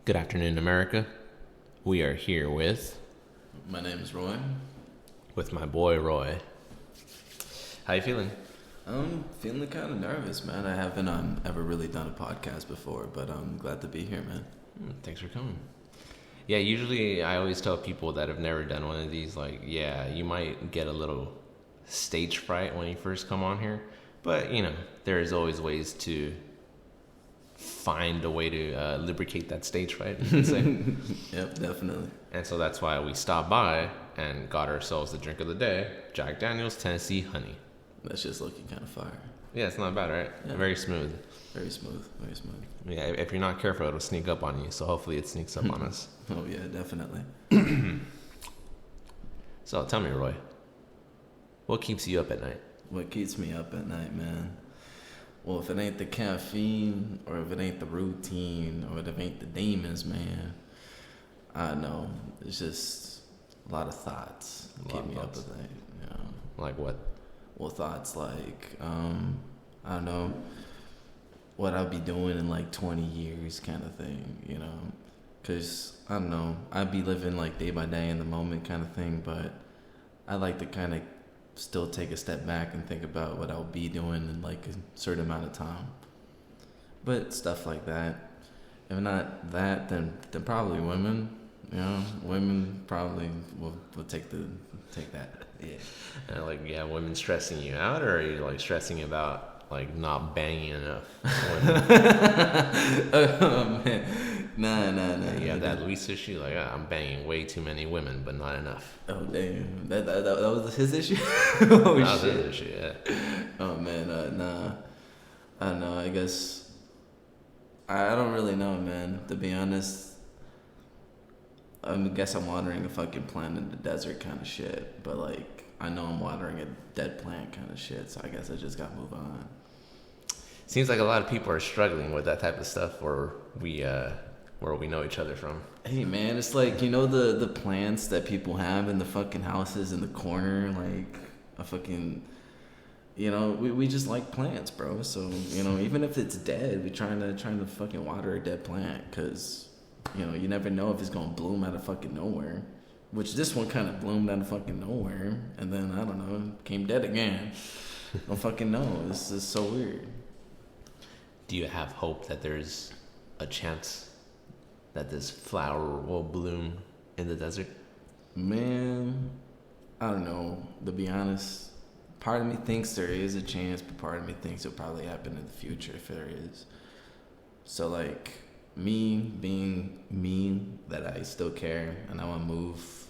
Good afternoon, America. We are here with My name is Roy. my boy Roy. How you feeling? I'm feeling kind of nervous, man. I haven't ever really done a podcast before, but I'm glad to be here, man. Thanks for coming. Yeah, usually I always tell people that have never done one of these, like, yeah, you might get a little stage fright when you first come on here, but there's always ways to find a way to lubricate that stage fright, you can say. Yep, definitely. And so that's why we stopped by and got ourselves the drink of the day, Jack Daniel's Tennessee Honey. That's just looking kind of fire. Yeah, it's not bad, right? Yeah. Very smooth. Very smooth, very smooth. Yeah, if you're not careful, it'll sneak up on you. So hopefully it sneaks up on us. Oh, yeah, definitely. So tell me, Roy, what keeps you up at night? What keeps me up at night, man? Well, if it ain't the caffeine, or if it ain't the routine, or if it ain't the demons, man, I know. It's just a lot of thoughts keep me up at night, Like what? Well, thoughts like, I don't know, what I'll be doing in like 20 years kind of thing, Because, I don't know, I'd be living like day by day in the moment kind of thing, but I like to kind of still take a step back and think about what I'll be doing in like a certain amount of time. But stuff like that. If not that, then probably women. Women probably will take that. Yeah. Women stressing you out, or are you like stressing about like not banging enough? Oh man, nah. You have that Luis issue, like I'm banging way too many women, but not enough. Oh damn, that was his issue. Oh that was his issue, yeah. Oh man, nah. I don't know. I guess I don't really know, man. To be honest. I guess I'm watering a fucking plant in the desert kind of shit. But, like, I know I'm watering a dead plant kind of shit. So I guess I just got to move on. Seems like a lot of people are struggling with that type of stuff where we know each other from. Hey, man, it's like, the plants that people have in the fucking houses in the corner? Like, a fucking... we just like plants, bro. So, even if it's dead, we trying to fucking water a dead plant. Because... you never know if it's gonna bloom out of fucking nowhere. Which this one kind of bloomed out of fucking nowhere, and then I don't know, came dead again. Don't fucking know. This is so weird. Do you have hope that there's a chance that this flower will bloom in the desert? Man, I don't know. To be honest, part of me thinks there is a chance, but part of me thinks it'll probably happen in the future if there is. So like. Me being me, that I still care and I want to move.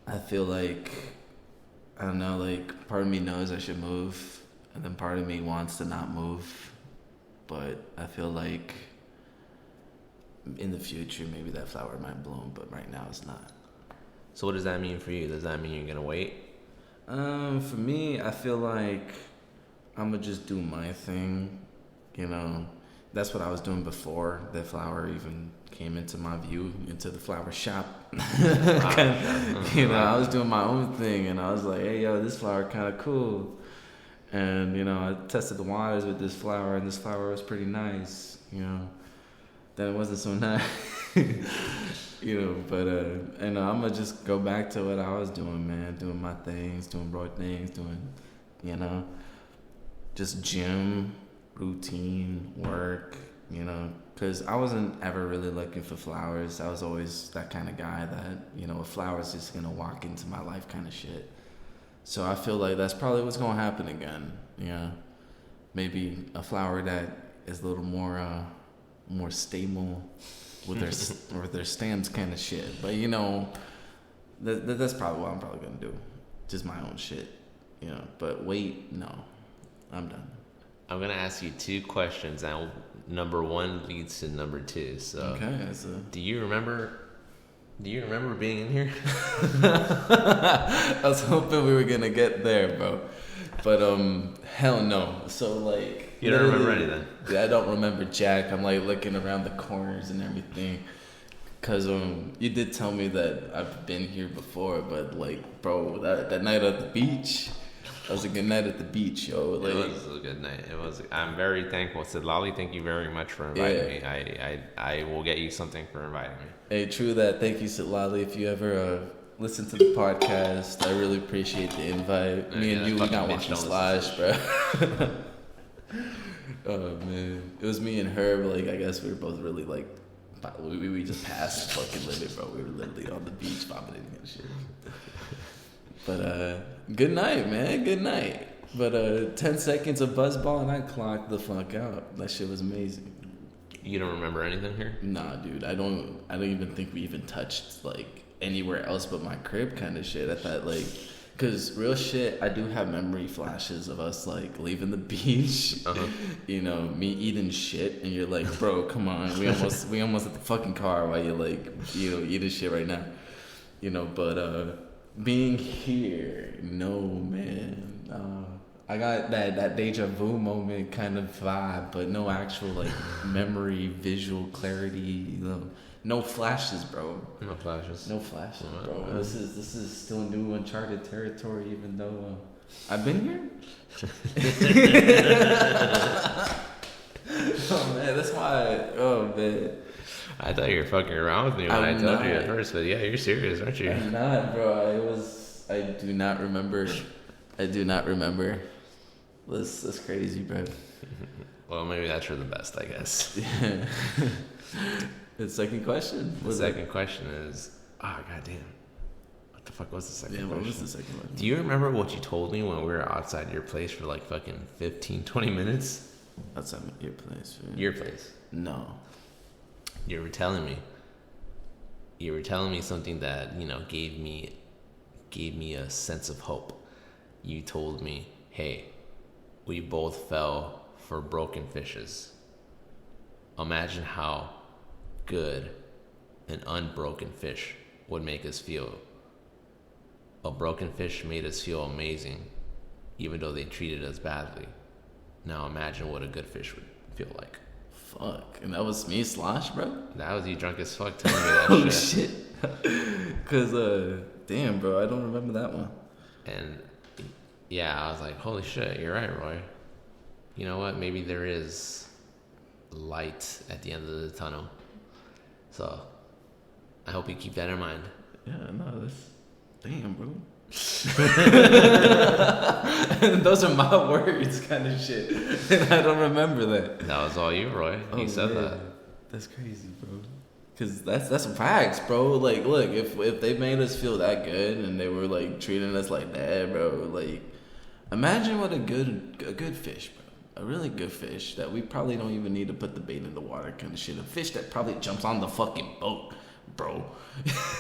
I feel like, I don't know, like part of me knows I should move, and then part of me wants to not move. But I feel like in the future maybe that flower might bloom, but right now it's not. So what does that mean for you? Does that mean you're gonna wait? For me, I feel like I'm gonna just do my thing, That's what I was doing before the flower even came into my view, into the flower shop. I was doing my own thing, and I was like, hey, yo, this flower kind of cool. And, I tested the waters with this flower, and this flower was pretty nice, Then it wasn't so nice, but, I'm going to just go back to what I was doing, man, doing my things, doing broad things, doing, just gym, routine, work, because I wasn't ever really looking for flowers. I was always that kind of guy that, a flower's just going to walk into my life kind of shit. So I feel like that's probably what's going to happen again, Maybe a flower that is a little more stable with their stems kind of shit. But, that's probably what I'm probably going to do. Just my own shit, But wait, no, I'm done. I'm gonna ask you two questions, and number one leads to number two. So, okay, do you remember being in here? I was hoping we were gonna get there, bro. But hell no. So like, you don't remember anything? I don't remember jack. I'm like looking around the corners and everything. Cause you did tell me that I've been here before, but like, bro, that night at the beach. was a good night at the beach, yo. Like, it was a good night. It was. I'm very thankful. Said Lolly, thank you very much for inviting me. I will get you something for inviting me. Hey, true that. Thank you, Lolly. If you ever listen to the podcast, I really appreciate the invite. Me and you, we got watching Slash, bro. Oh man, it was me and her. But like, I guess we were both really like, we just passed the fucking limit, bro. We were literally on the beach vomiting and shit. But good night, man. Good night. But 10 seconds of buzzball and I clocked the fuck out. That shit was amazing. You don't remember anything here? Nah, dude. I don't even think we even touched like anywhere else but my crib kind of shit. I thought like, cause real shit, I do have memory flashes of us like leaving the beach. You know, me eating shit, and you're like, bro, come on, we almost at the fucking car while you like, you know, eating shit right now. You know, but being here, no, man. I got that deja vu moment kind of vibe, but no actual like memory, visual clarity. You know, no flashes, bro. No flashes. No flashes, bro. This is still new uncharted territory, even though I've been here. Oh man, that's why. Oh man. I thought you were fucking around with me when I told you at first, but yeah, you're serious, aren't you? I'm not, bro. I do not remember. That's crazy, bro. Well, maybe that's for the best, I guess. Yeah. The second question? The second question is, goddamn. What the fuck was the second question? What was the second one? Do you remember what you told me when we were outside your place for like fucking 15, 20 minutes? Outside your place? Right? Your place. No. You were telling me something that, you know, gave me a sense of hope. You told me, hey, we both fell for broken fishes. Imagine how good an unbroken fish would make us feel. A broken fish made us feel amazing, even though they treated us badly. Now imagine what a good fish would feel like. Fuck. And that was me, Slosh, bro? That was you drunk as fuck telling me that oh, shit. Because, damn, bro, I don't remember that one. And, yeah, I was like, holy shit, you're right, Roy. You know what? Maybe there is light at the end of the tunnel. So, I hope you keep that in mind. Yeah, no, that's... Damn, bro. Those are my words, kind of shit. And I don't remember that. That was all you, Roy. You said that. That's crazy, bro. Cause that's facts, bro. Like, look, if they made us feel that good and they were like treating us like that, bro. Like, imagine what a good fish, bro. A really good fish that we probably don't even need to put the bait in the water, kind of shit. A fish that probably jumps on the fucking boat, bro.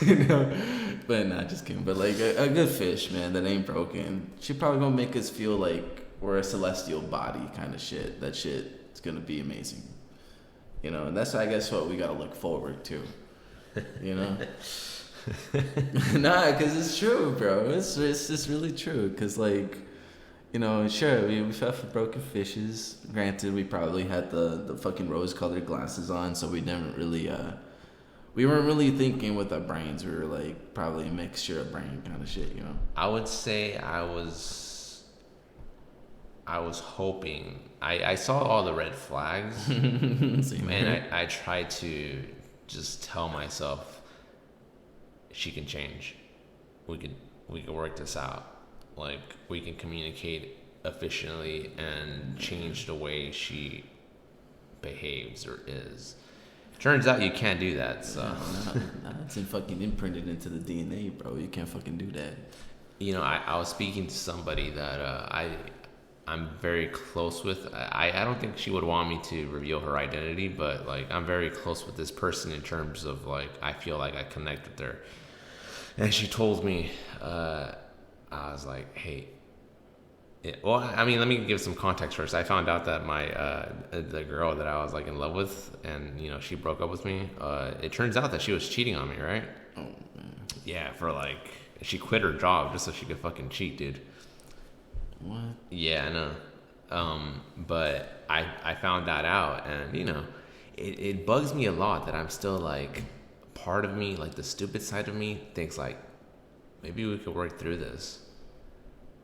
You know? But nah, just kidding. But like a good fish, man, that ain't broken. She probably gonna make us feel like we're a celestial body, kind of shit. That shit is gonna be amazing. You know, and that's, I guess, what we gotta look forward to. You know? Nah, because it's true, bro. It's just really true. Because, like, you know, sure, we fell for broken fishes. Granted, we probably had the fucking rose-colored glasses on, so we didn't really, we weren't really thinking with our brains. We were, like, probably a mixture of brain kind of shit, you know? I would say I was hoping. I saw all the red flags, and I tried to just tell myself she can change. We could work this out. Like, we can communicate efficiently and change the way she behaves or is. Turns out you can't do that. So no, it's fucking imprinted into the DNA, bro. You can't fucking do that. You know, I was speaking to somebody that I'm very close with. I don't think she would want me to reveal her identity, but like, I'm very close with this person in terms of like, I feel like I connect with her. And she told me, I was like, hey, well, I mean, let me give some context first. I found out that the girl that I was like in love with, and you know, she broke up with me. It turns out that she was cheating on me, right? Oh man. Yeah, for like, she quit her job just so she could fucking cheat, dude. What? Yeah, I know. But I found that out, and you know, it bugs me a lot that I'm still like, part of me, like the stupid side of me, thinks like, maybe we could work through this.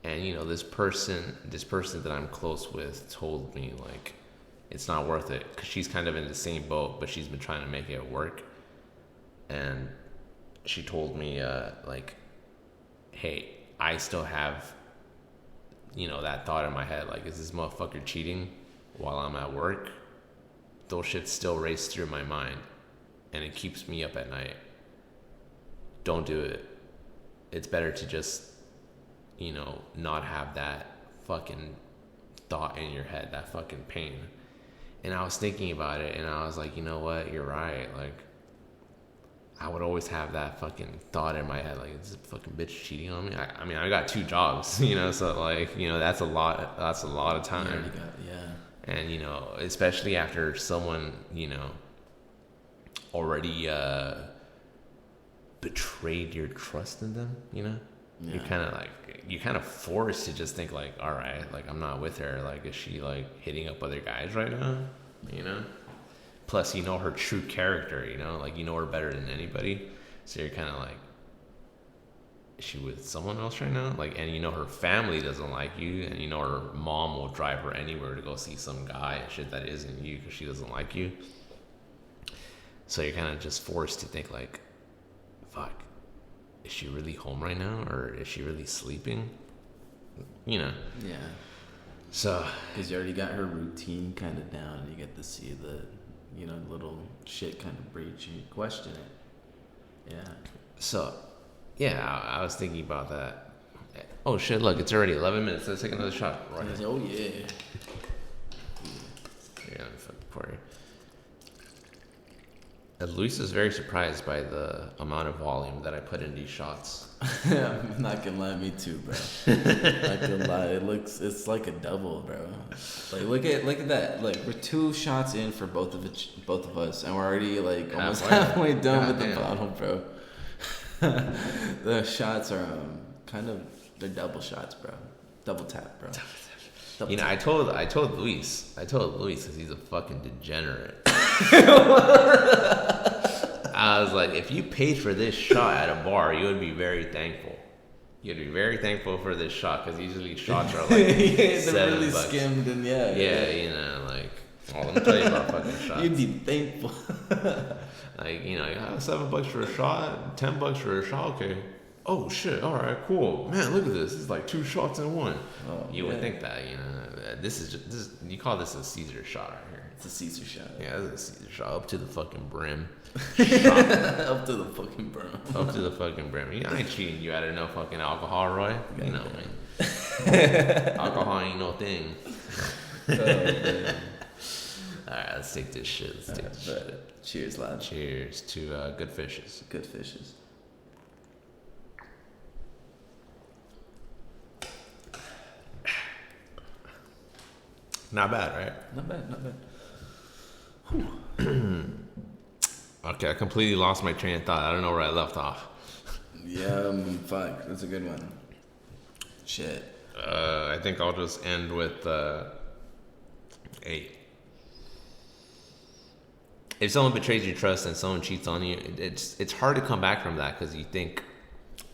And this person that I'm close with told me like it's not worth it because she's kind of in the same boat, but she's been trying to make it work. And she told me like, hey, I still have that thought in my head, like, is this motherfucker cheating while I'm at work? Those shits still race through my mind, and it keeps me up at night. Don't do it. It's better to just not have that fucking thought in your head, that fucking pain. And I was thinking about it, and I was like, you know what, you're right. Like, I would always have that fucking thought in my head, like, is this fucking bitch cheating on me? I mean, I got 2 jobs, so like, that's a lot of time. Yeah. And especially after someone already betrayed your trust in them, Yeah. You're kind of forced to just think like, all right, like, I'm not with her. Like, is she like hitting up other guys right now? Plus, her true character, like, her better than anybody. So you're kind of like, is she with someone else right now? Like, and her family doesn't like you, and her mom will drive her anywhere to go see some guy and shit that isn't you because she doesn't like you. So you're kind of just forced to think like, fuck, is she really home right now, or is she really sleeping? Yeah. So because you already got her routine kind of down, and you get to see the little shit kind of breach, and you question it. Yeah. So yeah, I was thinking about that. Oh shit, look, it's already 11 minutes. Let's take another shot. Right. Oh yeah. Yeah, fucking pour you. Luis is very surprised by the amount of volume that I put in these shots. I'm not gonna lie, me too, bro. Not gonna lie, it's like a double, bro. Like, look at that. Like, we're 2 shots in for both of us, and we're already like almost halfway done with the bottle, bro. The shots are they're double shots, bro. Double tap, bro. Double tap. I told Luis because he's a fucking degenerate. I was like, if you paid for this shot at a bar, you would be very thankful. You'd be very thankful for this shot, because usually shots are like $7. They're really skimmed, and yeah, like, let me tell you about fucking shots. You'd be thankful. Like, $7 for a shot, $10 for a shot, okay. Oh shit! All right, cool, man. Look at this. This is like 2 shots in one. You would think that, this is you call this a Caesar shot right here. It's a Caesar shot. Yeah, it's a Caesar shot up to the fucking brim. Up to the fucking brim. Up to the fucking brim. I ain't cheating you out of no fucking alcohol, Roy. You know me. Alcohol ain't no thing. Man. All right, let's take this shit. Cheers, lad. Cheers to good fishes. Good fishes. Not bad, right? Not bad. Okay, I completely lost my train of thought. I don't know where I left off. Yeah, fuck. That's a good one. Shit. I think I'll just end with 8. If someone betrays your trust and someone cheats on you, it's hard to come back from that, because you think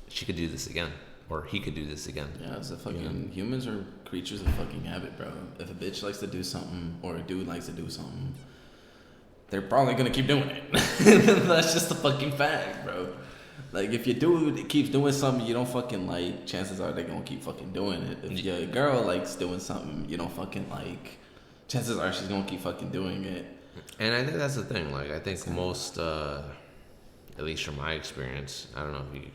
she could do this again, or he could do this again. Yeah, it's a fucking humans are creatures of fucking habit, bro. If a bitch likes to do something, or a dude likes to do something, they're probably gonna keep doing it. That's just a fucking fact, bro. Like, if your dude keeps doing something you don't fucking like, chances are they're gonna keep fucking doing it. If your girl likes doing something you don't fucking like, chances are she's gonna keep fucking doing it. And I think that's the thing. Like, I think most, at least from my experience, I don't know if you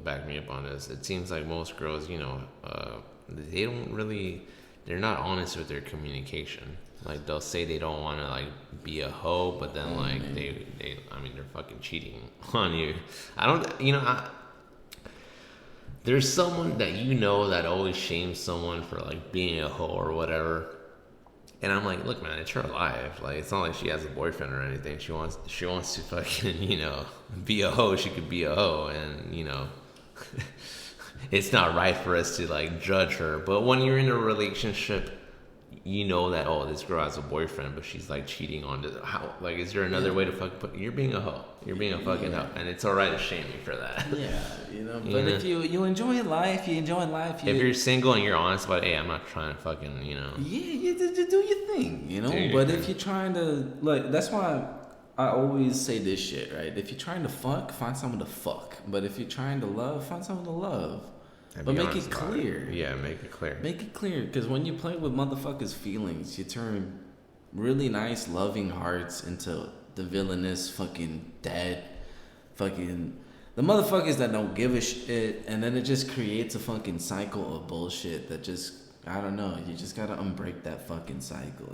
back me up on this, it seems like most girls, they don't really, they're not honest with their communication. Like, they'll say they don't want to, like, be a hoe, but then, they're fucking cheating on you. There's someone that that always shames someone for, like, being a hoe or whatever. And I'm like, look, man, it's her life. Like, it's not like she has a boyfriend or anything. She wants to fucking, be a hoe. She could be a hoe. And, it's not right for us to, like, judge her. But when you're in a relationship, you know that, oh, this girl has a boyfriend, but she's like cheating on this. How, like, is there another way to fucking put, you're being a hoe. You're being a fucking hoe. And it's alright to shame you for that. Yeah, but if you enjoy life, if you're single and you're honest about, hey, I'm not trying to fucking, Yeah, you do your thing, But if you're trying to, like, that's why I always say this shit, right? If you're trying to fuck, find someone to fuck. But if you're trying to love, find someone to love. But make it clear. Yeah, make it clear. Make it clear, because when you play with motherfuckers' feelings, you turn really nice, loving hearts into the villainous, fucking dead, fucking the motherfuckers that don't give a shit, and then it just creates a fucking cycle of bullshit that just, I don't know. You just gotta unbreak that fucking cycle,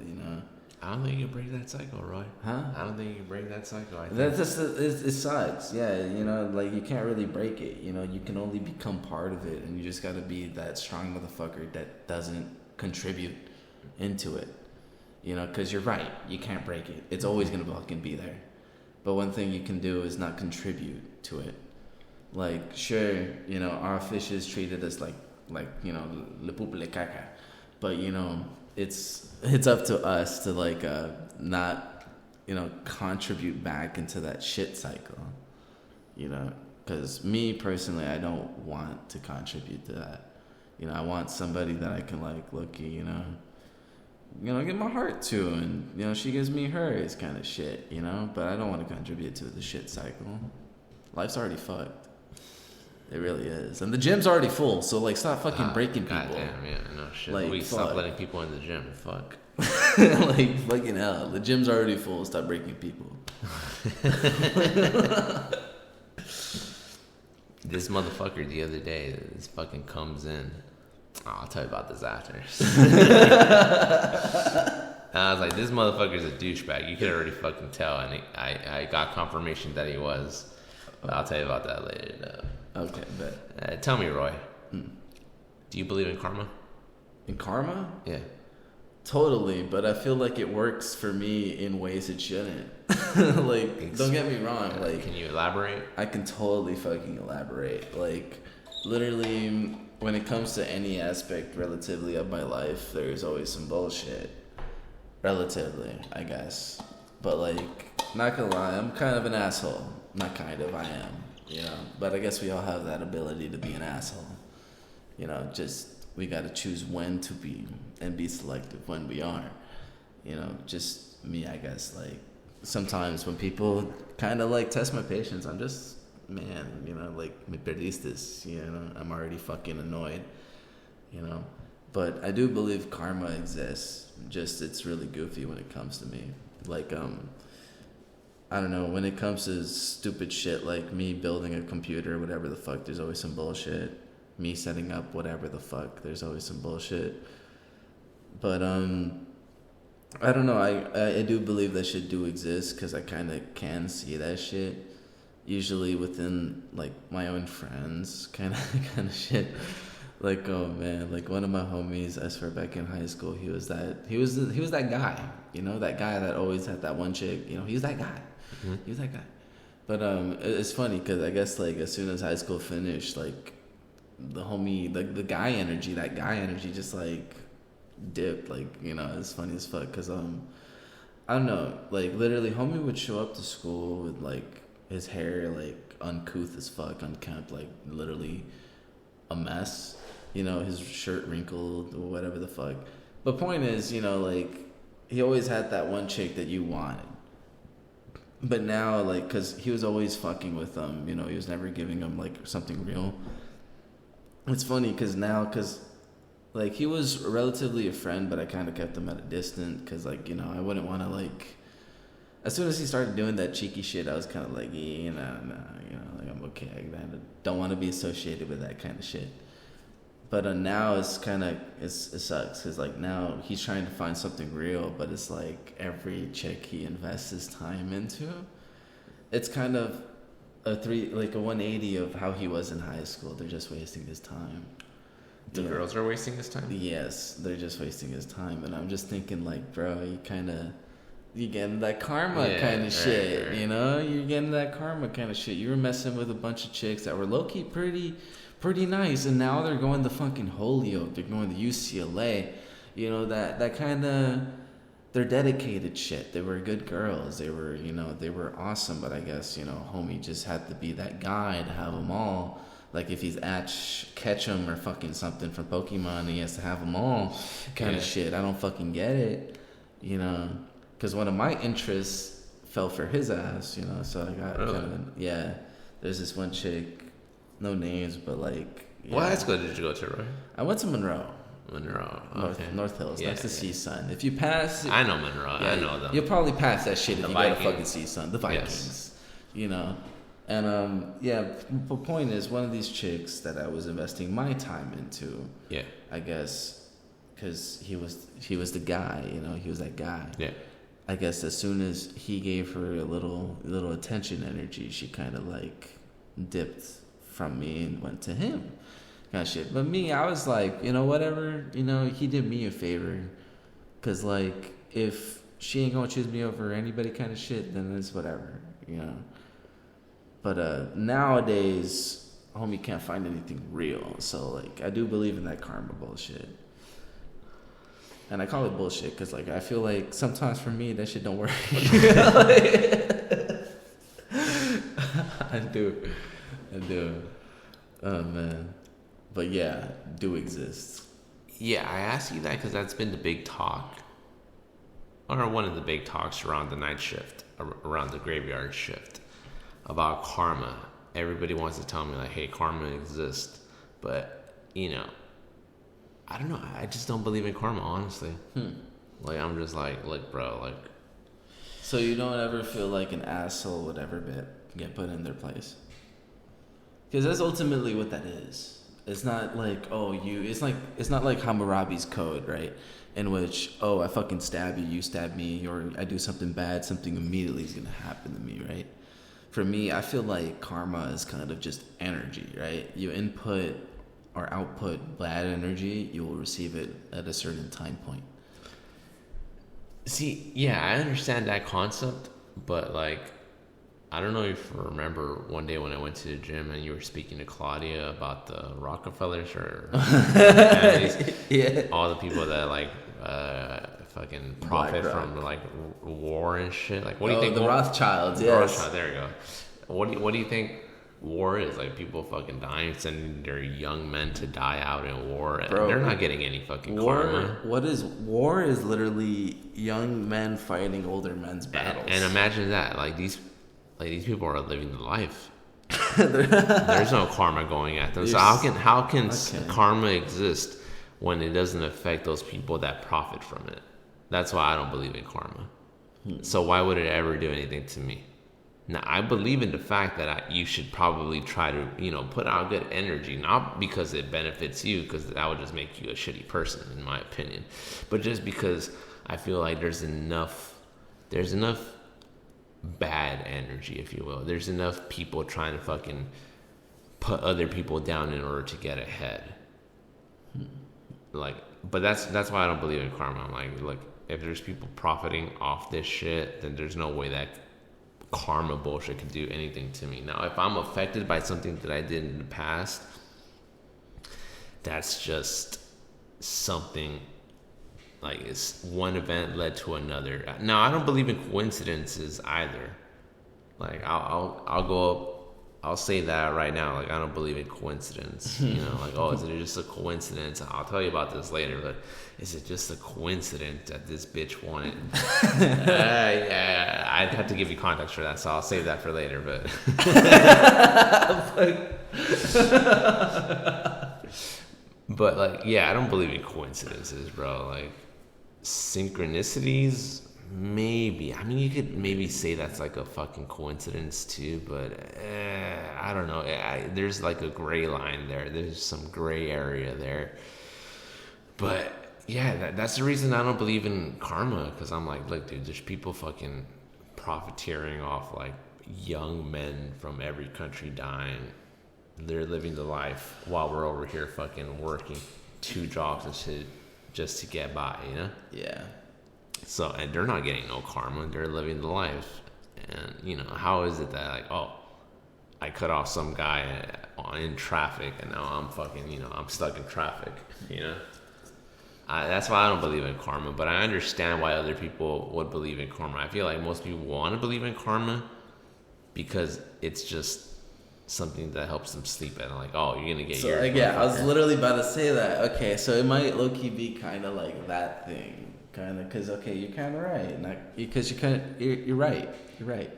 I don't think you can break that cycle, Roy. Huh? I don't think you can break that cycle. That's just it sucks. Yeah, like you can't really break it. You can only become part of it, and you just gotta be that strong motherfucker that doesn't contribute into it. Because you're right, you can't break it. It's always gonna fucking be there. But one thing you can do is not contribute to it. Like, sure, our fishes treated us like le poupe le caca, but it's up to us to like not contribute back into that shit cycle, because me personally, I don't want to contribute to that. I want somebody that I can like look, give my heart to, and she gives me hers, kind of shit, but I don't want to contribute to the shit cycle. Life's already fucked. It really is. And the gym's already full, so like stop fucking breaking people. Goddamn, yeah, no shit. Like, we stop letting people in the gym. Fuck. Like fucking hell. The gym's already full, stop breaking people. This motherfucker the other day, this fucking comes in. Oh, I'll tell you about this after. And I was like, this motherfucker's a douchebag. You could already fucking tell, and I got confirmation that he was. But I'll tell you about that later, though. Okay, bet. Tell me, Roy. Do you believe in karma? In karma? Yeah. Totally, but I feel like it works for me in ways it shouldn't. Like, don't get me wrong. Like, can you elaborate? I can totally fucking elaborate. Like, literally, when it comes to any aspect relatively of my life, there's always some bullshit. Relatively, I guess. But like, not gonna lie, I'm kind of an asshole. Not kind of, I am. But I guess we all have that ability to be an asshole. Just we got to choose when to be and be selective when we are. Just me, I guess. Like, sometimes when people kind of like test my patience, I'm just, man, like, me perdiste, I'm already fucking annoyed, But I do believe karma exists. Just it's really goofy when it comes to me. Like, I don't know, when it comes to stupid shit like me building a computer, whatever the fuck, there's always some bullshit. Me setting up whatever the fuck, there's always some bullshit. But I don't know, I do believe that shit do exist, because I kind of can see that shit. Usually within like my own friends, kind of shit. Like, oh man, like one of my homies, I swear, back in high school, he was that guy, that guy that always had that one chick, he was that guy. Mm-hmm. He was that guy. But it's funny, because I guess like as soon as high school finished, like the homie, the guy energy, just like dipped. Like, it's funny as fuck, because I don't know, like literally homie would show up to school with like his hair like uncouth as fuck, unkempt, like literally a mess. His shirt wrinkled or whatever the fuck. But point is, like, he always had that one chick that you wanted. But now, like, because he was always fucking with them, he was never giving them, like, something real. It's funny, because like, he was relatively a friend, but I kind of kept him at a distance, because, like, I wouldn't want to, like, as soon as he started doing that cheeky shit, I was kind of like, like, I'm okay. I don't want to be associated with that kind of shit. But now it's kind of, it sucks, because like now he's trying to find something real, but it's like every chick he invests his time into, it's kind of a 180 of how he was in high school. They're just wasting his time. The girls are wasting his time? Yes, they're just wasting his time. And I'm just thinking, like, bro, you getting that karma kind of shit, right. You're getting that karma kind of shit. You were messing with a bunch of chicks that were low-key pretty nice, and now they're going to fucking Holyoke, they're going to UCLA, You know, that kind of, they're dedicated shit. They were good girls. They were, they were awesome. But I guess, homie just had to be that guy to have them all. Like if he's Ash Ketchum or fucking something from Pokemon, he has to have them all kind of shit. I don't fucking get it, because one of my interests fell for his ass, so I got really? kind of, yeah. There's this one chick, no names, but like. Yeah. What high school did you go to, Roy? I went to Monroe. Okay. North Hills, next to CSUN. If you pass, I know Monroe. I know them. You'll probably pass that shit if you Vikings. go to fucking CSUN. The Vikings, And the point is, one of these chicks that I was investing my time into. Yeah. I guess, because he was the guy. He was that guy. Yeah. I guess as soon as he gave her a little attention, energy, she kind of like dipped from me and went to him. Kind of shit. But me, I was like, whatever, he did me a favor. Because, like, if she ain't gonna choose me over anybody kind of shit, then it's whatever, But nowadays, homie can't find anything real. So, like, I do believe in that karma bullshit. And I call it bullshit because, like, I feel like sometimes for me, that shit don't work. I do. Oh, man. But yeah, do exist. Yeah, I asked you that because that's been the big talk, or one of the big talks around the night shift, around the graveyard shift, about karma. Everybody wants to tell me, like, hey, karma exists. But, I don't know. I just don't believe in karma, honestly. Like, I'm just like, look, bro, like. So you don't ever feel like an asshole would ever get put in their place? Because that's ultimately what that is. It's not like, it's not like Hammurabi's code, right? In which, I fucking stab you, you stab me, or I do something bad, something immediately is going to happen to me, right? For me, I feel like karma is kind of just energy, right? You input or output bad energy, you will receive it at a certain time point. See, yeah, I understand that concept, but, like, I don't know if you remember one day when I went to the gym and you were speaking to Claudia about the Rockefellers or all the people that like fucking profit from like war and shit. Like, what do you think? The Rothschilds, yes. Rothschild, there you go. What do you think war is? Like, people fucking dying, sending their young men to die out in war. Bro, they're not getting any fucking karma. What is war? Is literally young men fighting older men's battles. And imagine that, like these people are living the life. There's no karma going at them. So how can karma exist when it doesn't affect those people that profit from it? That's why I don't believe in karma. So why would it ever do anything to me? Now, I believe in the fact that you should probably try to, put out good energy, not because it benefits you, because that would just make you a shitty person, in my opinion, but just because I feel like there's enough bad energy, if you will. There's enough people trying to fucking put other people down in order to get ahead. Like, but that's why I don't believe in karma. I'm like, look, if there's people profiting off this shit, then there's no way that karma bullshit can do anything to me. Now, if I'm affected by something that I did in the past, that's just something. Like, it's one event led to another. Now, I don't believe in coincidences either. Like, I'll go up. I'll say that right now. Like, I don't believe in coincidence. Like, is it just a coincidence? I'll tell you about this later, but is it just a coincidence that this bitch wanted? Yeah, I'd have to give you context for that, so I'll save that for later, but. But, like, yeah, I don't believe in coincidences, bro. Like, synchronicities, maybe. I mean, you could maybe say that's like a fucking coincidence too, but I don't know. There's like a gray line there. There's some gray area there. But yeah, that's the reason I don't believe in karma, because I'm like, look, dude, there's people fucking profiteering off like young men from every country dying. They're living the life while we're over here fucking working 2 jobs and shit just to get by, Yeah. So, and they're not getting no karma. They're living the life. And, how is it that, like, I cut off some guy in traffic and now I'm fucking, I'm stuck in traffic, That's why I don't believe in karma, but I understand why other people would believe in karma. I feel like most people want to believe in karma because it's just something that helps them sleep at night. Like, oh, you're gonna get so, your yeah, I was literally about to say that. Okay, so it might low-key be kind of like that thing, kind of, because okay, you're kind of right, because you're right.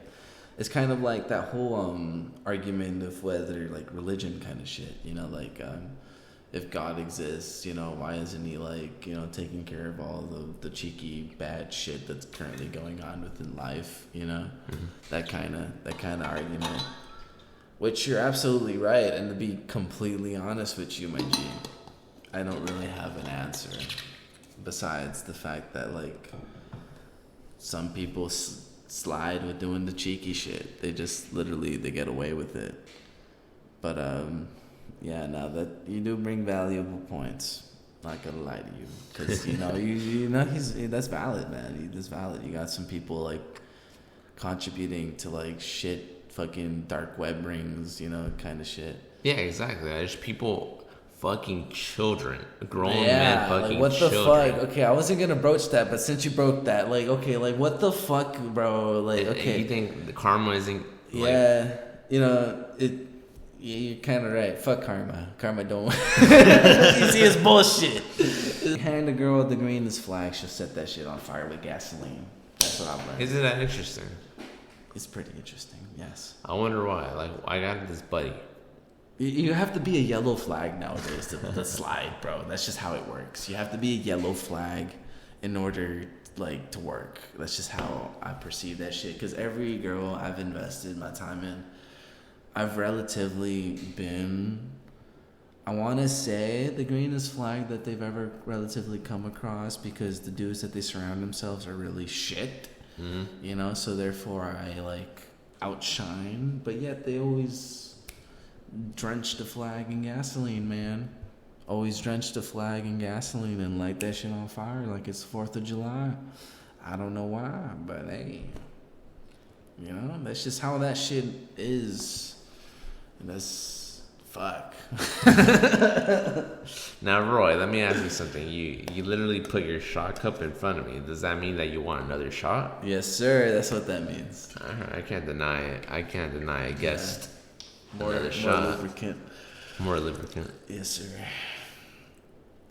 It's kind of like that whole argument of whether like religion kind of shit, you know, like if God exists, you know, why isn't he like, you know, taking care of all the cheeky bad shit that's currently going on within life, you know, that kind of argument. Which you're absolutely right, and to be completely honest with you, my G, I don't really have an answer besides the fact that like some people slide with doing the cheeky shit. They just literally they get away with it. But yeah, now that you do bring valuable points, not gonna lie to you, because you know that's valid, man. That's valid. You got some people like contributing to like shit. Fucking dark web rings, you know, kind of shit. Yeah, exactly. There's people fucking children, grown men fucking like, what the children. fuck? Okay, I wasn't gonna broach that, but since you broke that, like, okay, like, what the fuck, bro? Like, okay, you think the karma isn't? Like, yeah, you know it. Yeah, you're kind of right. Fuck karma. Karma don't. You see, it's bullshit. Hand the girl the greenest flag. She'll set that shit on fire with gasoline. That's what I've learned. Isn't that interesting? It's pretty interesting, yes. I wonder why. Like, I got this buddy. You have to be a yellow flag nowadays to slide, bro. That's just how it works. You have to be a yellow flag in order, like, to work. That's just how I perceive that shit. Because every girl I've invested my time in, I've relatively been, I want to say, the greenest flag that they've ever relatively come across, because the dudes that they surround themselves are really shit. Mm-hmm. You know, so therefore I like outshine, but yet they always drench the flag in gasoline, man. Always drench the flag in gasoline and light that shit on fire like it's 4th of July. I don't know why, but hey, you know, that's just how that shit is. And that's fuck. Now, Roy, let me ask you something. You literally put your shot cup in front of me. Does that mean that you want another shot? Yes, sir. That's what that means. I can't deny it. I guessed. More, another shot. More lubricant. More lubricant. Yes, sir.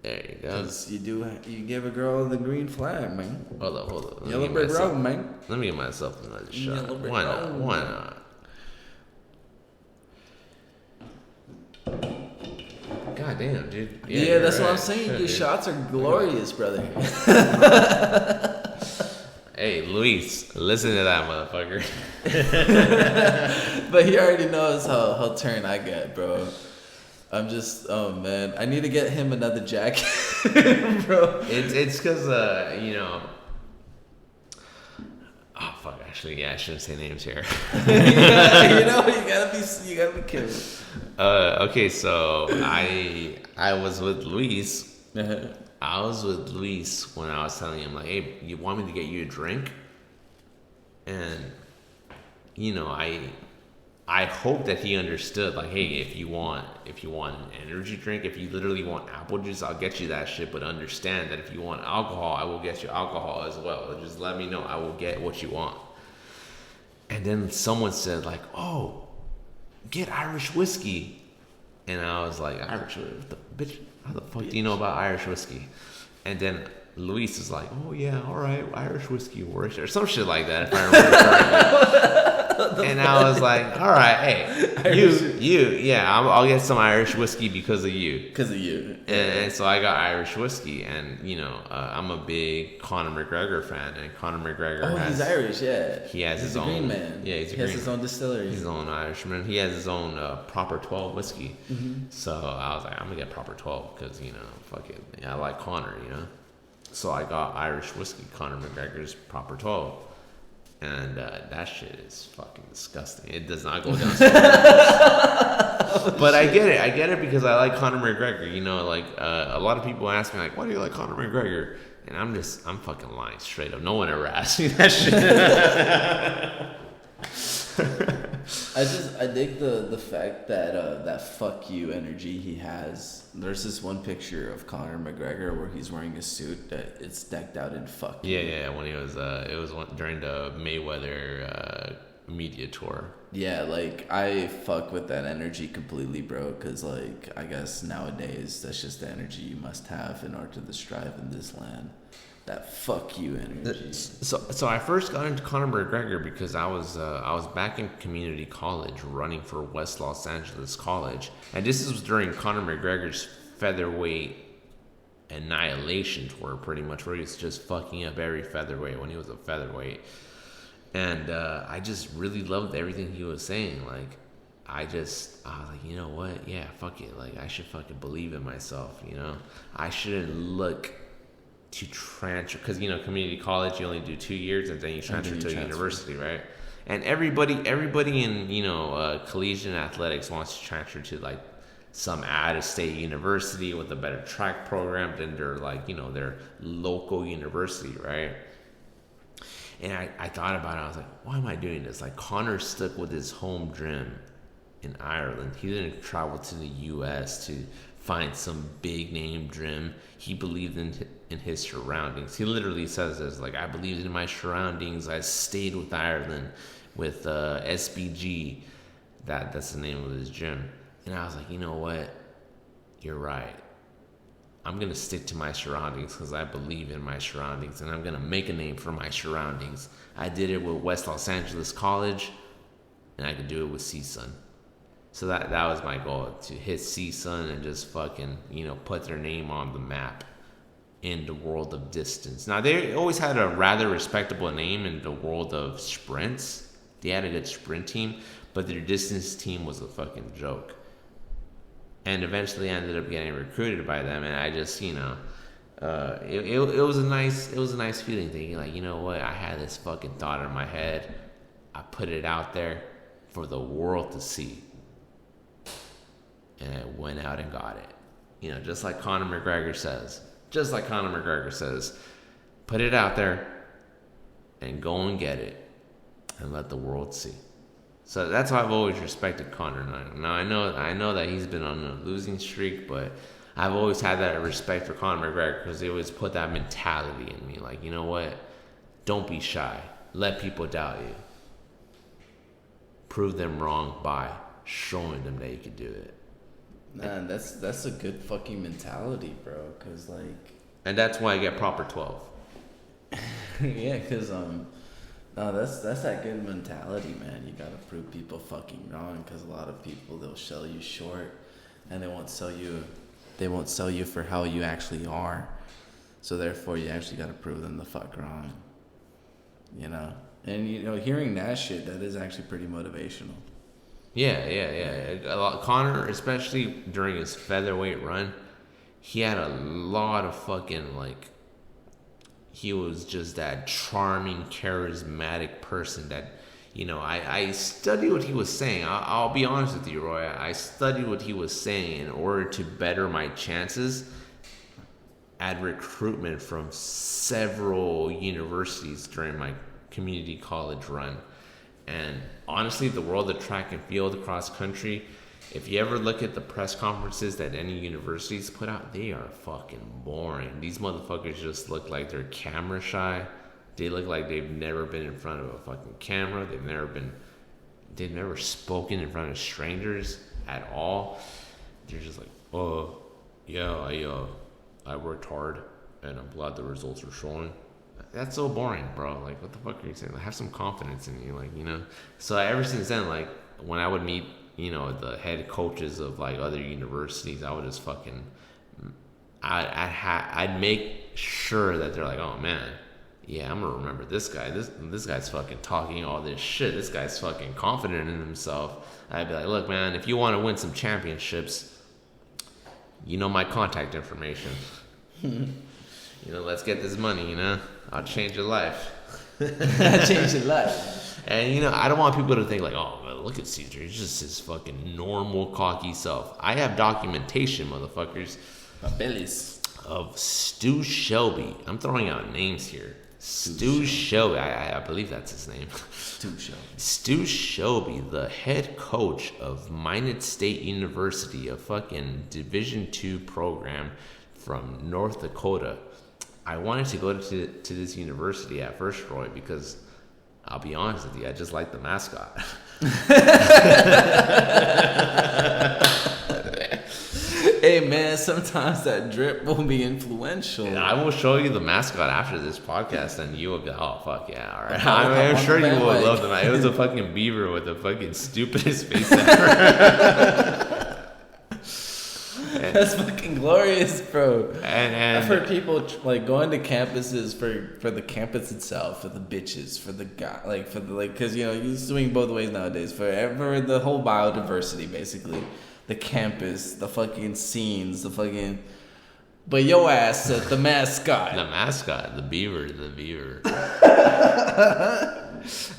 There you go. Because you give a girl the green flag, man. Hold up. Yellow brick road, man. Let me give myself another shot. Why not? God damn, dude. Yeah, that's what I'm saying. Your shots are glorious, brother. Hey, Luis, listen to that motherfucker. But he already knows how turn I get, bro. I'm just, oh man, I need to get him another jacket, bro. It's because you know. Oh fuck! Actually, yeah, I shouldn't say names here. You know, you gotta be careful. Okay, so I was with Luis. Uh-huh. I was with Luis when I was telling him, like, hey, you want me to get you a drink? And, you know, I hope that he understood, like, hey, if you want an energy drink, if you literally want apple juice, I'll get you that shit, but understand that if you want alcohol, I will get you alcohol as well. Just let me know. I will get what you want. And then someone said, like, oh, get Irish whiskey. And I was like, Irish whiskey? What the bitch? How the fuck do you know about Irish whiskey? And then Luis is like, oh yeah, all right, Irish whiskey works, or some shit like that, if I remember correctly. And I was like, all right, hey, yeah, I'll get some Irish whiskey because of you. Because of you. And so I got Irish whiskey, and you know, I'm a big Conor McGregor fan, and Conor McGregor he's Irish, yeah. He has his own green man. Yeah, he has his own distillery. He's his own Irishman. He has his own Proper 12 whiskey. Mm-hmm. So I was like, I'm gonna get Proper 12 because you know, fuck it, yeah, I like Conor, you know. So I got Irish whiskey, Conor McGregor's Proper 12. And that shit is fucking disgusting. It does not go down smooth. But I get it because I like Conor McGregor. You know, like a lot of people ask me, like, why do you like Conor McGregor? And I'm fucking lying straight up. No one ever asked me that shit. I dig the fact that that fuck you energy he has. There's this one picture of Conor McGregor where he's wearing a suit that it's decked out in fuck you. Yeah, when he was during the Mayweather media tour. Yeah, like I fuck with that energy completely, bro. Cause like I guess nowadays that's just the energy you must have in order to strive in this land. That fuck you energy. So I first got into Conor McGregor because I was back in community college running for West Los Angeles College, and this was during Conor McGregor's featherweight annihilation tour, pretty much, where he was just fucking up every featherweight when he was a featherweight. And I just really loved everything he was saying. Like, I was like, you know what? Yeah, fuck it. Like, I should fucking believe in myself, you know? I shouldn't look to transfer, because, you know, community college, you only do 2 years and then you transfer to a university, right? And everybody in, you know, collegiate athletics wants to transfer to, like, some out-of-state university with a better track program than their, like, you know, their local university, right? And I thought about it. I was like, why am I doing this? Like, Conor stuck with his home gym in Ireland. He didn't travel to the U.S. to find some big-name gym. He believed in his surroundings. He literally says this, like, I believed in my surroundings. I stayed with Ireland, with SBG. That's the name of his gym. And I was like, you know what? You're right. I'm going to stick to my surroundings because I believe in my surroundings, and I'm going to make a name for my surroundings. I did it with West Los Angeles College, and I could do it with CSUN. So that was my goal, to hit CSUN and just fucking, you know, put their name on the map in the world of distance. Now, they always had a rather respectable name in the world of sprints. They had a good sprint team, but their distance team was a fucking joke. And eventually I ended up getting recruited by them, and I just, you know, it was a nice feeling, thinking like, you know what, I had this fucking thought in my head, I put it out there for the world to see, and I went out and got it, you know, just like Conor McGregor says, put it out there and go and get it and let the world see. So that's why I've always respected Conor. Now I know that he's been on a losing streak, but I've always had that respect for Conor McGregor because he always put that mentality in me. Like, you know what? Don't be shy. Let people doubt you. Prove them wrong by showing them that you can do it. Man, that's a good fucking mentality, bro. Cause like, and that's why I get proper 12. yeah, cause no, that's that good mentality, man. You gotta prove people fucking wrong, because a lot of people, they'll sell you short, and they won't sell you for how you actually are. So therefore, you actually gotta prove them the fuck wrong. You know, and you know, hearing that shit, that is actually pretty motivational. Yeah. Conor, especially during his featherweight run, he had a lot of fucking, like, he was just that charming, charismatic person that, you know, I studied what he was saying. I'll be honest with you, Roy. I studied what he was saying in order to better my chances at recruitment from several universities during my community college run. And honestly, the world of track and field, cross country, if you ever look at the press conferences that any universities put out, they are fucking boring. These motherfuckers just look like they're camera shy. They look like they've never been in front of a fucking camera. They've never spoken in front of strangers at all. They're just like, oh, yeah, I worked hard and I'm glad the results are showing. That's so boring, bro. Like, what the fuck are you saying? Like, have some confidence in you, like, you know? So ever since then, like, when I would meet, you know, the head coaches of, like, other universities, I would just fucking, I'd make sure that they're like, oh, man, yeah, I'm gonna remember this guy. This guy's fucking talking all this shit. This guy's fucking confident in himself. I'd be like, look, man, if you want to win some championships, you know my contact information. You know, let's get this money, you know? I'll change your life. I'll change your life. And, you know, I don't want people to think like, oh, man, look at Cesar. He's just his fucking normal, cocky self. I have documentation, motherfuckers. Papeles. Of Stu Shelby. I'm throwing out names here. Stu Shelby, I believe that's his name. Stu Shelby, the head coach of Minot State University, a fucking Division II program from North Dakota. I wanted to go to this university at first, Roy, because I'll be honest with you, I just like the mascot. Hey man, sometimes that drip will be influential. And I will show you the mascot after this podcast, and you will go, "Oh fuck yeah, all right." I'm sure you will love them. It was a fucking beaver with the fucking stupidest face ever. That's fucking glorious, bro. And I've heard people like going to campuses for the campus itself, for the bitches, for the guy, because you swing both ways nowadays. For the whole biodiversity, basically. The campus, the fucking scenes, but your ass said the mascot. The beaver.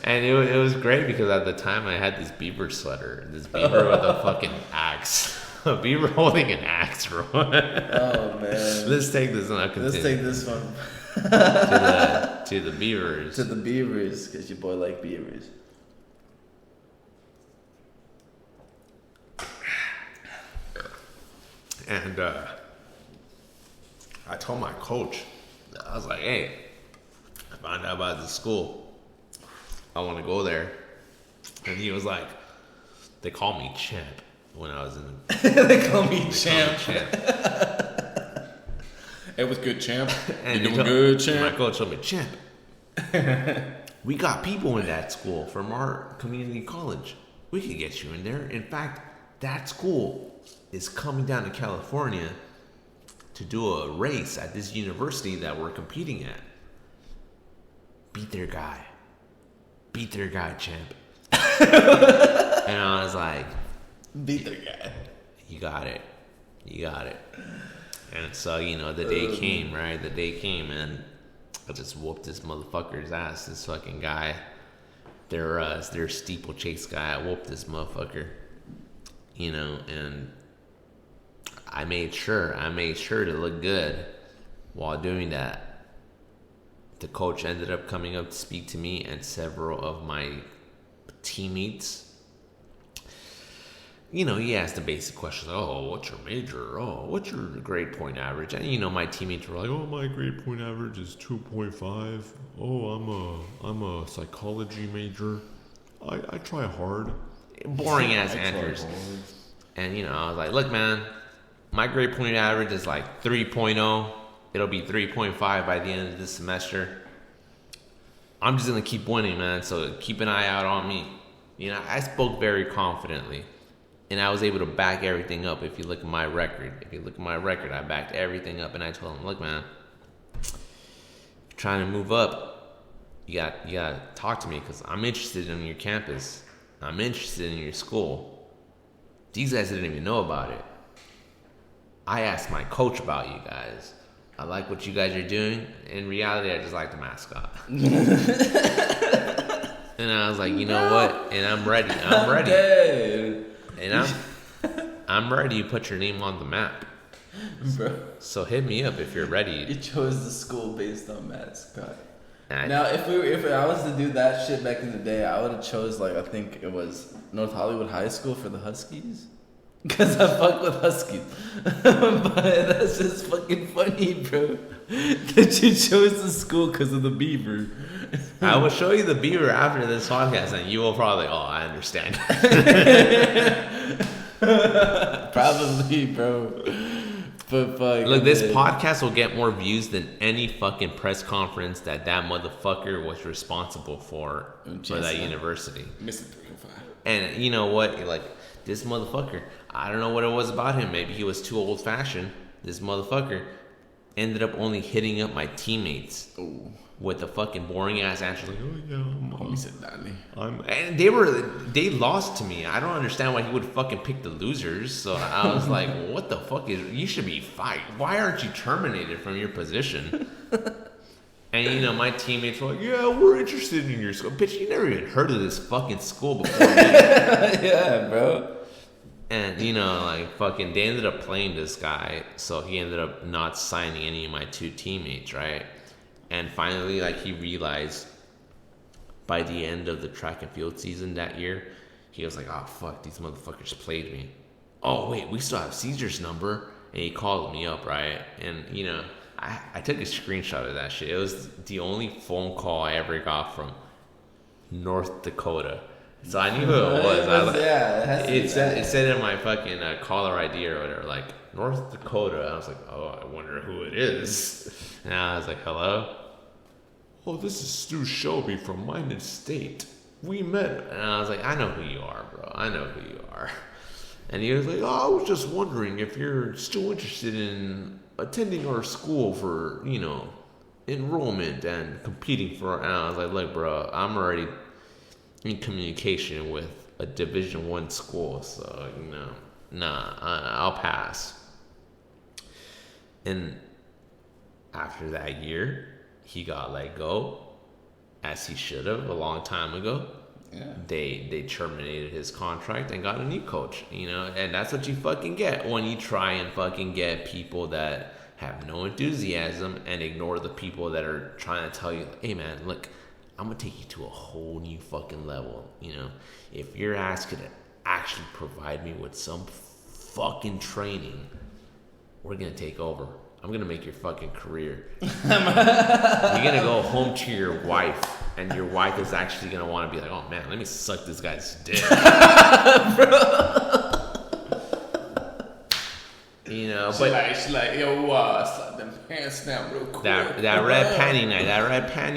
And it was great because at the time I had this beaver sweater. This beaver with a fucking axe. A beaver holding an axe, bro. Oh, man. Let's take this one. Let's take this one. to the beavers. To the beavers, because your boy like beavers. And I told my coach, I was like, hey, I found out about this school. I want to go there. And he was like, they call me Champ when I was in the... They call me Champ. It was good, Champ. And you doing good, Champ? My coach told me, Champ, we got people in that school from our community college. We could get you in there. In fact, that school is coming down to California to do a race at this university that we're competing at. Beat their guy, Champ. And I was like, beat their guy. You got it. And so, the day came, right? The day came, and I just whooped this motherfucker's ass. This fucking guy, their steeplechase guy. I whooped this motherfucker, and I made sure to look good while doing that. The coach ended up coming up to speak to me and several of my teammates. He asked the basic questions. Oh, what's your major? Oh, what's your grade point average? And my teammates were like, oh, my grade point average is 2.5. Oh, I'm a psychology major. I try hard. Boring ass answers. And I was like, look, man, my grade point average is like 3.0. It'll be 3.5 by the end of this semester. I'm just gonna keep winning, man. So keep an eye out on me. I spoke very confidently. And I was able to back everything up. If you look at my record, I backed everything up. And I told him, look, man, if you're trying to move up, you got to talk to me because I'm interested in your campus. I'm interested in your school. These guys didn't even know about it. I asked my coach about you guys. I like what you guys are doing. In reality, I just like the mascot. And I was like, you know what? And I'm ready. Dead. And I'm ready to put your name on the map. Bro. So hit me up if you're ready. You chose the school based on mascot. Now, if I was to do that shit back in the day, I would have chose, I think it was North Hollywood High School for the Huskies. Because I fuck with Huskies. But that's just fucking funny, bro. That you chose the school because of the beaver. I will show you the beaver after this podcast, and you will probably, I understand. Probably, bro. But look, this podcast will get more views than any fucking press conference that motherfucker was responsible for that university. Missing 305. And you know what? This motherfucker, I don't know what it was about him. Maybe he was too old-fashioned. This motherfucker ended up only hitting up my teammates. Ooh. With a fucking boring ass answer, Homie said Danny. And they lost to me. I don't understand why he would fucking pick the losers. So I was like, what the fuck you should be fired. Why aren't you terminated from your position? And my teammates were like, yeah, we're interested in your school. Bitch, you never even heard of this fucking school before me. Yeah, bro. And fucking they ended up playing this guy, so he ended up not signing any of my two teammates, right? And finally, like, he realized by the end of the track and field season that year, he was like, oh, fuck, these motherfuckers played me. Oh, wait, we still have Caesar's number. And he called me up, right? And, you know, I took a screenshot of that shit. It was the only phone call I ever got from North Dakota. So I knew who it was. It said in my fucking caller ID or whatever, like, North Dakota. I was like, oh, I wonder who it is. And I was like, hello? Oh, this is Stu Shelby from Minded State. We met. And I was like, I know who you are, bro. I know who you are. And he was like, oh, I was just wondering if you're still interested in attending our school for, you know, enrollment and competing for. And I was like, look, bro, I'm already in communication with a Division I school, so, you know, nah, I'll pass. And after that year, he got let go, as he should have a long time ago. Yeah. They terminated his contract and got a new coach, you know, and that's what you fucking get when you try and fucking get people that have no enthusiasm and ignore the people that are trying to tell you, hey man, look, I'm gonna take you to a whole new fucking level, you know. If you're asking to actually provide me with some fucking training, we're gonna take over. I'm gonna make your fucking career. You're gonna go home to your wife, and your wife is actually gonna want to be like, oh man, let me suck this guy's dick. You know, but she's like, yo, slap them pants down real quick. That red panty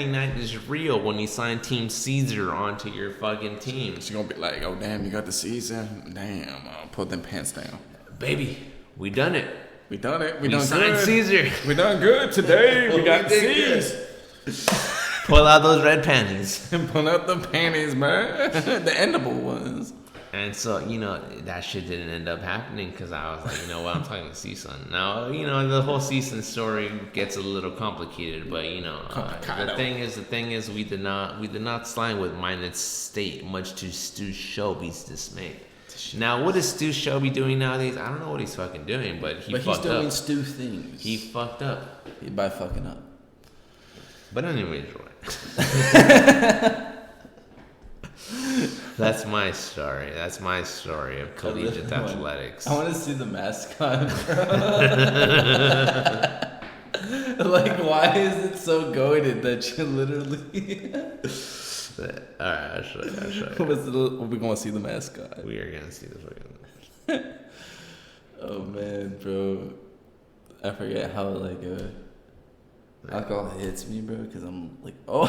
night is real when you sign Team Caesar onto your fucking team. She's gonna be like, oh damn, you got the season? Damn, put them pants down. Baby, we done it. We done it. We done signed good. Caesar. We done good today. We got C's. Pull out those red panties. Pull out the panties, man. The endable ones. And so, you know, that shit didn't end up happening because I was like, you know what, I'm talking to CSUN. Now, you know, the whole CSUN story gets a little complicated, but, you know, the thing is, we did not sign with Minded State, much to Stu Shelby's dismay. Now, what is Stu Shelby doing nowadays? I don't know what he's fucking doing, but he's doing Stu things. He fucked up. By fucking up. But anyways, Roy. That's my story. That's my story of collegiate athletics. I want to see the mascot, bro. Like, why is it so goated that you literally... Alright, I'll show you. We're going to see the mascot. We are going to see the fucking... Oh, man, bro. I forget how, like, alcohol hits me, bro, because I'm like, oh...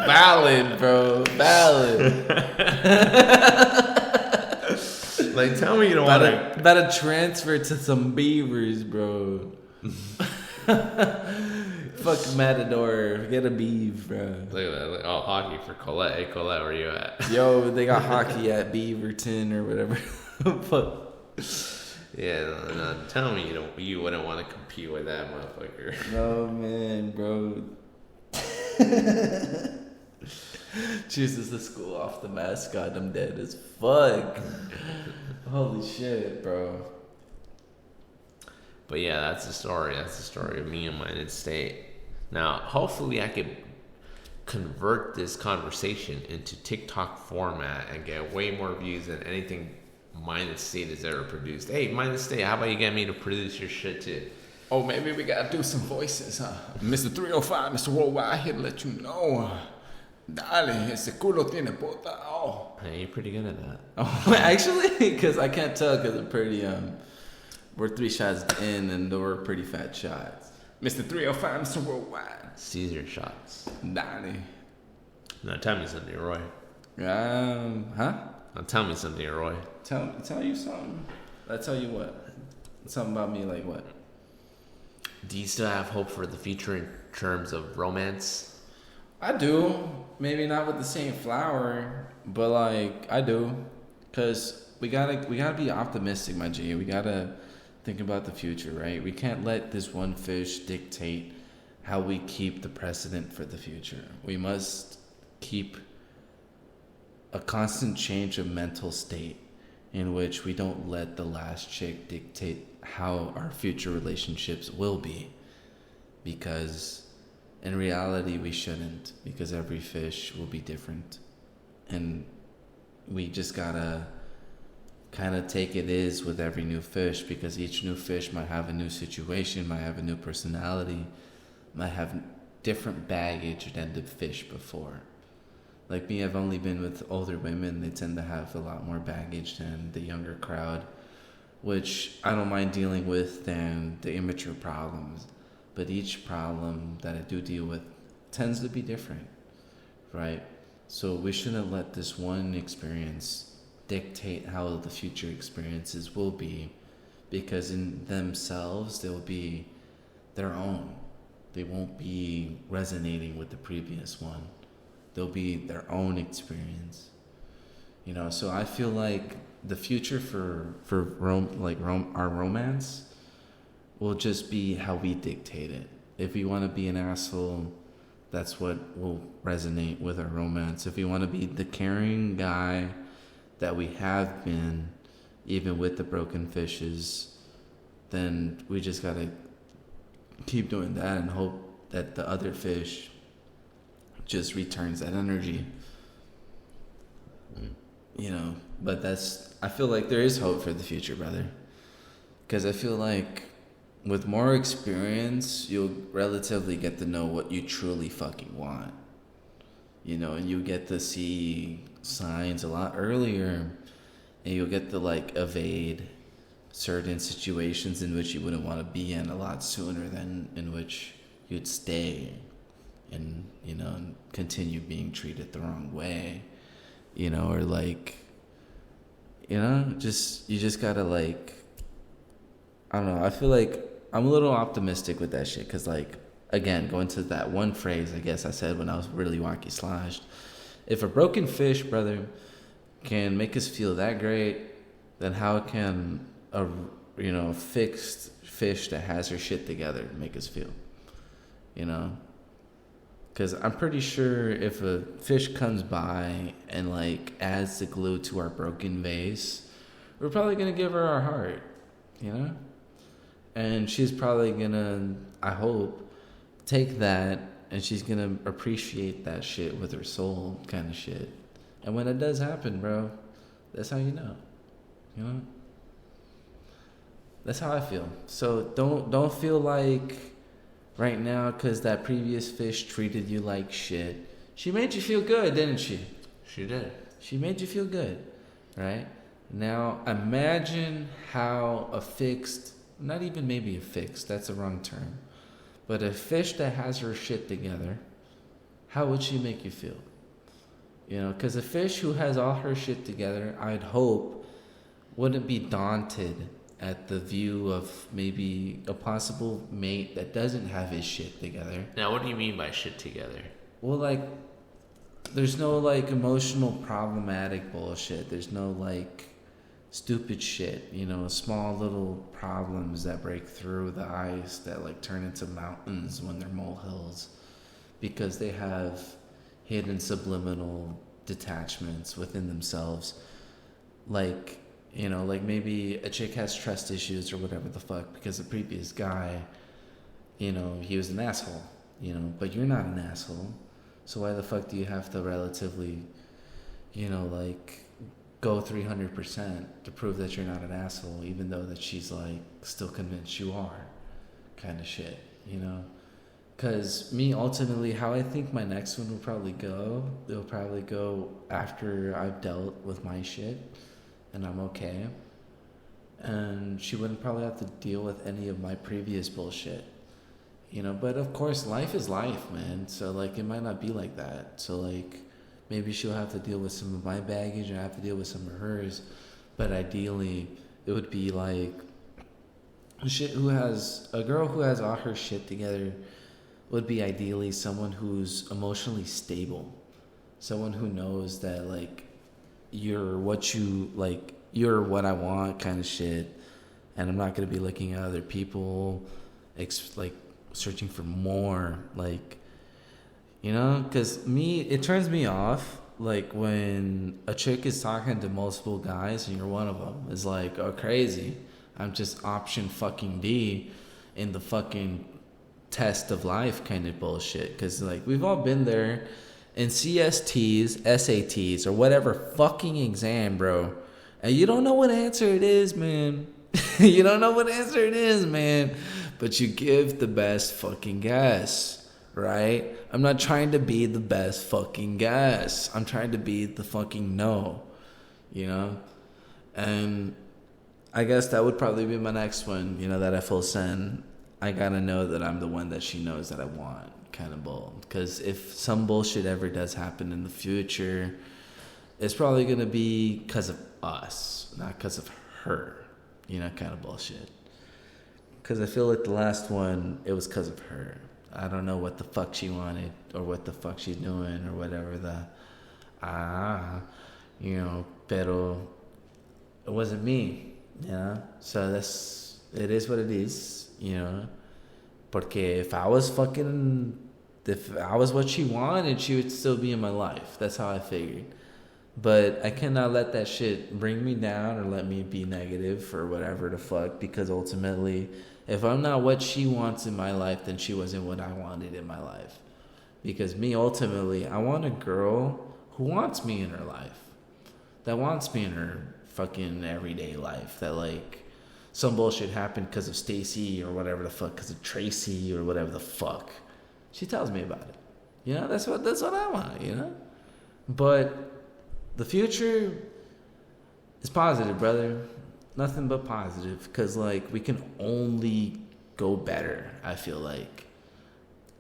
Valid, bro. Valid. Like, tell me you don't want to... About to transfer to some Beavers, bro. Fuck Matador. Get a beef, bro. Look at that. Look, oh, hockey for Colette. Hey, Colette, where you at? Yo, they got hockey at Beaverton or whatever. Fuck. Yeah, no, tell me you wouldn't want to compete with that motherfucker. No, man, bro. Chooses the school off the mascot. I'm dead as fuck. Holy shit, bro. But yeah, that's the story. That's the story of me and Minded State. Now, hopefully I could convert this conversation into TikTok format and get way more views than anything Minded State has ever produced. Hey, Minded State, how about you get me to produce your shit too? Oh, maybe we gotta do some voices, huh? Mr. 305, Mr. Worldwide, here to let you know. Dale, ese culo tiene pota. Oh. Hey, you're pretty good at that. Oh, actually, because I can't tell because I'm pretty, we're 3 shots in and they're pretty fat shots. Mr. 305, Mr. Worldwide. Caesar shots. Dale. Now tell me something, Roy. Huh? Now tell me something, Roy. Tell you something. I tell you what. Something about me, like what? Do you still have hope for the future in terms of romance? I do. Maybe not with the same flower, but like I do, cause we gotta be optimistic, my G. We gotta think about the future, right? We can't let this one fish dictate how we keep the precedent for the future. We must keep a constant change of mental state in which we don't let the last chick dictate how our future relationships will be. Because in reality, we shouldn't, because every fish will be different. And we just gotta kind of take it is with every new fish, because each new fish might have a new situation, might have a new personality, might have different baggage than the fish before. Like me, I've only been with older women. They tend to have a lot more baggage than the younger crowd, which I don't mind dealing with than the immature problems. But each problem that I do deal with tends to be different, right? So we shouldn't let this one experience dictate how the future experiences will be, because in themselves, they'll be their own. They won't be resonating with the previous one. They'll be their own experience, so I feel like the future for our romance will just be how we dictate it. If we want to be an asshole, that's what will resonate with our romance. If we want to be the caring guy that we have been, even with the broken fishes, then we just gotta keep doing that and hope that the other fish just returns that energy. But I feel like there is hope for the future, brother. Because I feel like with more experience, you'll relatively get to know what you truly fucking want. And you get to see signs a lot earlier, and you'll get to evade certain situations in which you wouldn't want to be in a lot sooner than in which you'd stay and continue being treated the wrong way, or you just gotta I don't know. I feel like I'm a little optimistic with that shit, because again, going to that one phrase I guess I said when I was really wacky sloshed, if a broken fish, brother, can make us feel that great, then how can a fixed fish that has her shit together make us feel? Because I'm pretty sure if a fish comes by and adds the glue to our broken vase, we're probably gonna give her our heart, and she's probably gonna, I hope, take that, and she's gonna appreciate that shit with her soul, kind of shit. And when it does happen, bro, that's how you know. That's how I feel. So don't feel like right now, because that previous fish treated you like shit. She made you feel good, didn't she? She did. She made you feel good, right? Now imagine how not even maybe a fixed, that's the wrong term, but a fish that has her shit together, how would she make you feel? Because a fish who has all her shit together, I'd hope, wouldn't be daunted at the view of maybe a possible mate that doesn't have his shit together. Now, what do you mean by shit together? Well, there's no emotional problematic bullshit. There's no stupid shit, small little problems that break through the ice that turn into mountains when they're molehills, because they have hidden subliminal detachments within themselves. Maybe a chick has trust issues or whatever the fuck because the previous guy, he was an asshole, but you're not an asshole. So why the fuck do you have to relatively, go 300% to prove that you're not an asshole, even though that she's still convinced you are, kind of shit, Because me, ultimately, how I think my next one will probably go, it'll probably go after I've dealt with my shit and I'm okay. And she wouldn't probably have to deal with any of my previous bullshit. But of course, life is life, man. So, it might not be like that. So, maybe she'll have to deal with some of my baggage and I have to deal with some of hers. But ideally, it would be a girl who has all her shit together would be ideally someone who's emotionally stable. Someone who knows that, you're what I want kind of shit. And I'm not going to be looking at other people, searching for more, because it turns me off like when a chick is talking to multiple guys and you're one of them, is like, oh, crazy. I'm just option fucking D in the fucking test of life kind of bullshit. Because, like, we've all been there in CSTs, SATs, or whatever fucking exam, bro. And you don't know what answer it is, man. You don't know what answer it is, man. But you give the best fucking guess, right? I'm not trying to be the best fucking guess. I'm trying to be the fucking no, you know? And I guess that would probably be my next one, you know, that I full send. I gotta know that I'm the one that she knows that I want, kind of bull. Because if some bullshit ever does happen in the future, it's probably gonna be because of us, not because of her, you know, kind of bullshit. Because I feel like the last one, it was because of her. I don't know what the fuck she wanted or what the fuck she's doing or whatever you know, pero it wasn't me, you know? So it is what it is, you know? Porque if I was what she wanted, she would still be in my life. That's how I figured. But I cannot let that shit bring me down or let me be negative or whatever the fuck, because ultimately, if I'm not what she wants in my life, then she wasn't what I wanted in my life. Because me, ultimately, I want a girl who wants me in her life. That wants me in her fucking everyday life. That, like, some bullshit happened because of Stacy or whatever the fuck, because of Tracy or whatever the fuck. She tells me about it. You know, that's what I want, you know? But the future is positive, brother. Nothing but positive. Because, like, we can only go better, I feel like.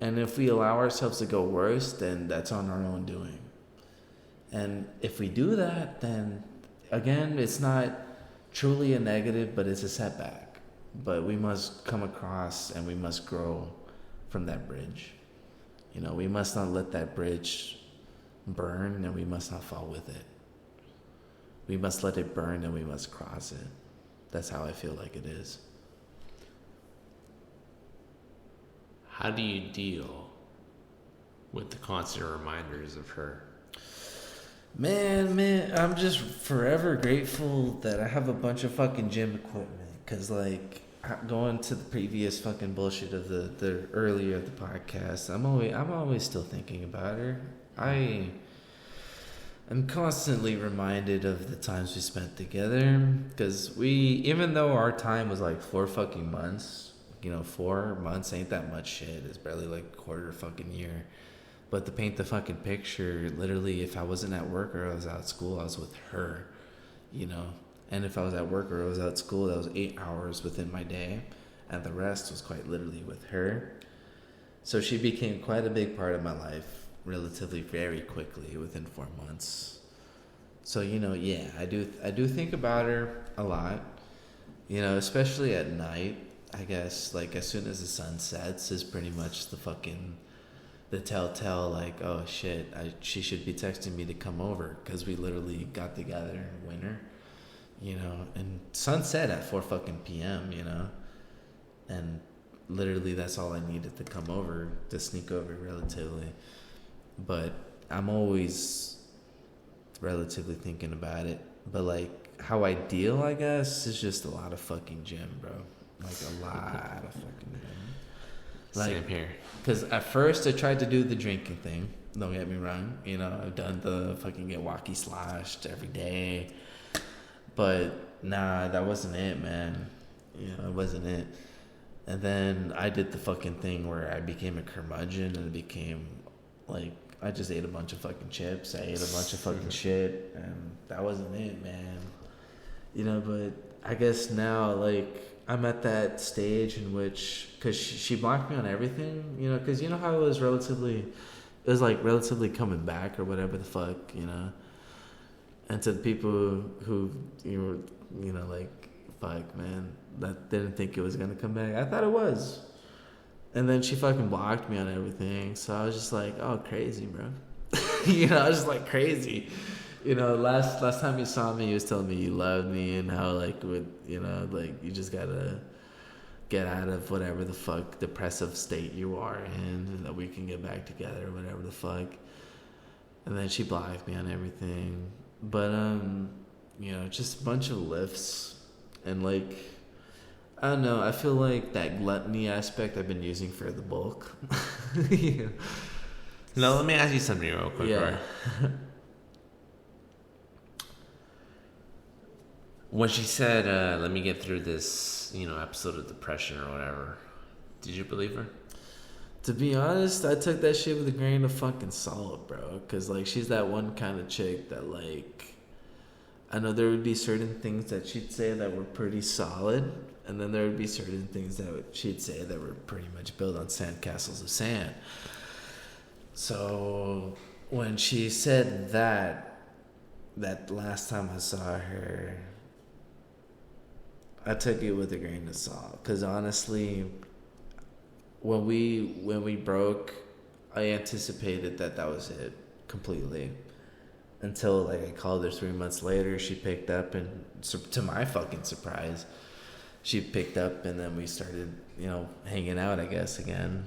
And if we allow ourselves to go worse, then that's on our own doing. And if we do that, then, again, it's not truly a negative, but it's a setback. But we must come across and we must grow from that bridge. You know, we must not let that bridge burn, and we must not fall with it. We must let it burn and we must cross it. That's how I feel like it is. How do you deal with the constant reminders of her? Man, I'm just forever grateful that I have a bunch of fucking gym equipment. Cause, like, going to the previous fucking bullshit of the earlier of the podcast, I'm always still thinking about her. I'm constantly reminded of the times we spent together, because even though our time was like 4 fucking months, you know, 4 months ain't that much shit. It's barely like a quarter fucking year. But to paint the fucking picture, literally, if I wasn't at work or I was out of school, I was with her, you know. And if I was at work or I was out of school, that was 8 hours within my day, and the rest was quite literally with her. So she became quite a big part of my life relatively very quickly within 4 months. So, you know, yeah, I do think about her a lot, you know, especially at night. I guess, like, as soon as the sun sets is pretty much the telltale, like, oh shit, she should be texting me to come over, because we literally got together in winter, you know, and sunset at 4 fucking p.m., you know, and literally that's all I needed to come over, to sneak over relatively. But I'm always relatively thinking about it. But, like, how I deal, I guess, is just a lot of fucking gym, bro. Like, a lot of fucking gym. Like, same here. Because at first I tried to do the drinking thing. Don't get me wrong. You know, I've done the fucking get walkie sloshed every day. But, nah, that wasn't it, man. You know, it wasn't it. And then I did the fucking thing where I became a curmudgeon, and it became, like, I just ate a bunch of fucking chips. I ate a bunch of fucking shit. And that wasn't it, man. You know, but I guess now, like, I'm at that stage in which, because she blocked me on everything, you know, because you know how it was relatively coming back or whatever the fuck, you know. And to the people who, you know, like, fuck, man, that didn't think it was going to come back. I thought it was. And then she fucking blocked me on everything. So I was just like, oh, crazy, bro. You know, I was just like, crazy. You know, last time you saw me, you was telling me you loved me and how, like, you know, like, you just gotta get out of whatever the fuck depressive state you are in, and that we can get back together or whatever the fuck. And then she blocked me on everything. But, just a bunch of lifts. And, like, I don't know. I feel like that gluttony aspect I've been using for the bulk. Yeah. No, let me ask you something real quick, Yeah. right? When she said, let me get through this, episode of depression or whatever, did you believe her? To be honest, I took that shit with a grain of fucking salt, bro. Because, like, she's that one kind of chick that, like, I know there would be certain things that she'd say that were pretty solid. And then there would be certain things that she'd say that were pretty much built on sandcastles of sand. So, when she said that last time I saw her, I took it with a grain of salt. Because, honestly, when we broke, I anticipated that was it completely. Until, like, I called her 3 months later, she picked up, and to my fucking surprise, she picked up, and then we started, hanging out, I guess, again.